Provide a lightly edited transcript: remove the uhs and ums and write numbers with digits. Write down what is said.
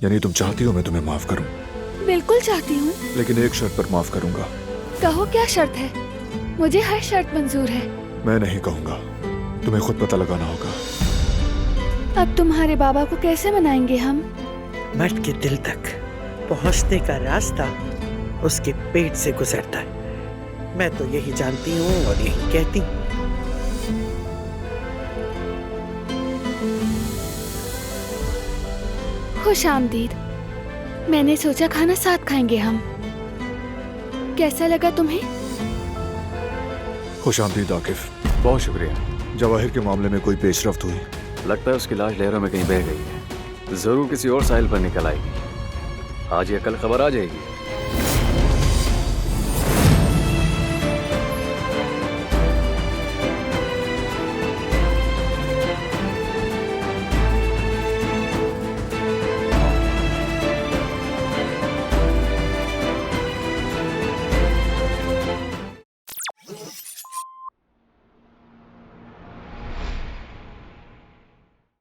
यानी तुम चाहती हो मैं तुम्हें माफ करूं? बिल्कुल चाहती हूँ। लेकिन एक शर्त पर माफ करूंगा। कहो क्या शर्त है? मुझे हर शर्त मंजूर है। मैं नहीं कहूंगा, तुम्हें खुद पता लगाना होगा। अब तुम्हारे बाबा को कैसे मनाएंगे हम? मर्द के दिल तक पहुंचने का रास्ता उसके पेट से गुजरता है। मैं तो यही जानती हूँ और यही कहती हूँ। खुश आमदीद। मैंने सोचा खाना साथ खाएंगे हम। कैसा लगा तुम्हें? खुश आमदीद आकिफ। बहुत शुक्रिया। जवाहिर के मामले में कोई पेशरफ्त हुई? लगता है उसकी लाश लहरों में कहीं बह गई है। जरूर किसी और साहिल पर निकल आएगी। आज या कल खबर आ जाएगी।